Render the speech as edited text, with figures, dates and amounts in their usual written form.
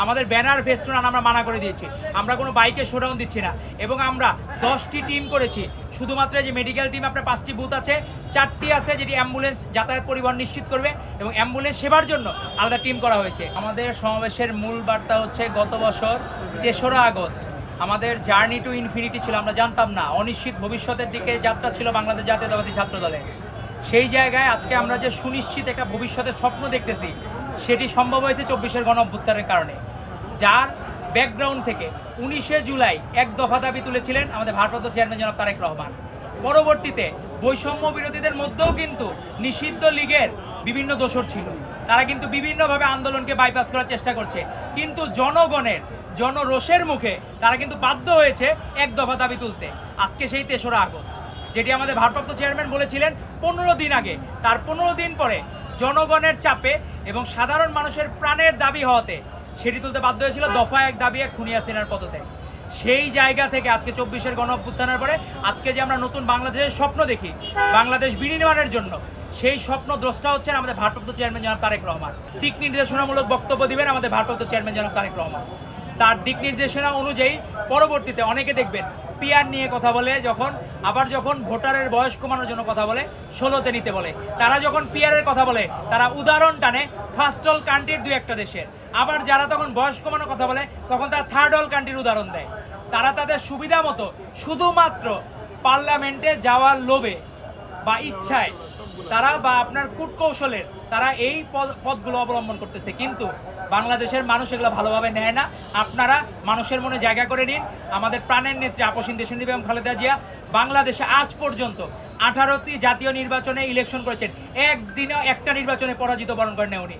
আমাদের banner festoon আমরা মানা করে দিয়েছি, আমরা কোনো বাইকে শোডাউন দিচ্ছি না, এবং আমরা 10টি টিম করেছি। শুধুমাত্র যে মেডিকেল টিম আপনার 5টি বুথ আছে, 4টি আছে যেটি অ্যাম্বুলেন্স যাতায়াত পরিবহন নিশ্চিত করবে, এবং অ্যাম্বুলেন্স সেবার জন্য আলাদা টিম করা হয়েছে। আমাদের সমাবেশের মূল বার্তা হচ্ছে, গত বছর 3রা আগস্ট আমাদের জার্নি টু ইনফিনিটি ছিল, আমরা জানতাম না, অনিশ্চিত ভবিষ্যতের দিকে যাত্রা ছিল বাংলাদেশ জাতীয়তাবাদী ছাত্র দলের। সেই জায়গায় আজকে আমরা যে সুনিশ্চিত একটা ভবিষ্যতের স্বপ্ন দেখতেছি, সেটি সম্ভব হয়েছে 24-এর গণঅভ্যুত্থানের কারণে, যার ব্যাকগ্রাউন্ড থেকে 19শে জুলাই এক দফা দাবি তুলেছিলেন আমাদের ভারপ্রাপ্ত চেয়ারম্যান জনাব তারেক রহমান। পরবর্তীতে বৈষম্য বিরোধীদের মধ্যেও কিন্তু নিষিদ্ধ লীগের বিভিন্ন দোসর ছিল, তারা কিন্তু বিভিন্নভাবে আন্দোলনকে বাইপাস করার চেষ্টা করছে, কিন্তু জনগণের জনরোষের মুখে তারা কিন্তু বাধ্য হয়েছে এক দফা দাবি তুলতে। আজকে সেই 3রা আগস্ট, যেটি আমাদের ভারপ্রাপ্ত চেয়ারম্যান বলেছিলেন 15 দিন আগে, তার 15 দিন পরে জনগণের চাপে এবং সাধারণ মানুষের প্রাণের দাবি হওয়াতে সেটি তুলতে বাধ্য হয়েছিল দফা 1 দাবি 1 খুনি হাসিনার পদত্যাগ। সেই জায়গা থেকে আজকে 24-এর গণঅভ্যুত্থানের পরে আজকে যে আমরা নতুন বাংলাদেশের স্বপ্ন দেখি বাংলাদেশ বিনির্মাণের জন্য, সেই স্বপ্ন দ্রষ্টা হচ্ছেন আমাদের ভারপ্রাপ্ত চেয়ারম্যান জনাব তারেক রহমান। দিক নির্দেশনামূলক বক্তব্য দিবেন আমাদের ভারপ্রাপ্ত চেয়ারম্যান জনাব তারেক রহমান। তার দিক নির্দেশনা অনুযায়ী পরবর্তীতে অনেকে দেখবেন পিআর নিয়ে কথা বলে, যখন ভোটারের বয়স কমানোর জন্য কথা বলে, 16তে নিতে বলে। তারা যখন পিআরের কথা বলে তারা উদাহরণ টানে ফার্স্ট ওয়ার্ল্ড কান্ট্রির 2-1টা দেশের, আবার যারা তখন বয়স কমানোর কথা বলে তখন তারা থার্ড ওয়ার্ল্ড কান্ট্রির উদাহরণ দেয়। তারা তাদের সুবিধা মতো শুধুমাত্র পার্লামেন্টে যাওয়ার লোভে বা ইচ্ছায় তারা বা আপনার কূটকৌশলের তারা এই পথগুলো অবলম্বন করতেছে, কিন্তু বাংলাদেশের মানুষ এগুলো ভালোভাবে নেয় না। আপনারা মানুষের মনে জায়গা করে নিন। আমাদের প্রাণের নেত্রী আপসীন দেশনেত্রী এবং খালেদা জিয়া বাংলাদেশে আজ পর্যন্ত 18টি জাতীয় নির্বাচনে ইলেকশন করেছেন, একদিনও একটা নির্বাচনে পরাজিত বরণ করেন উনি।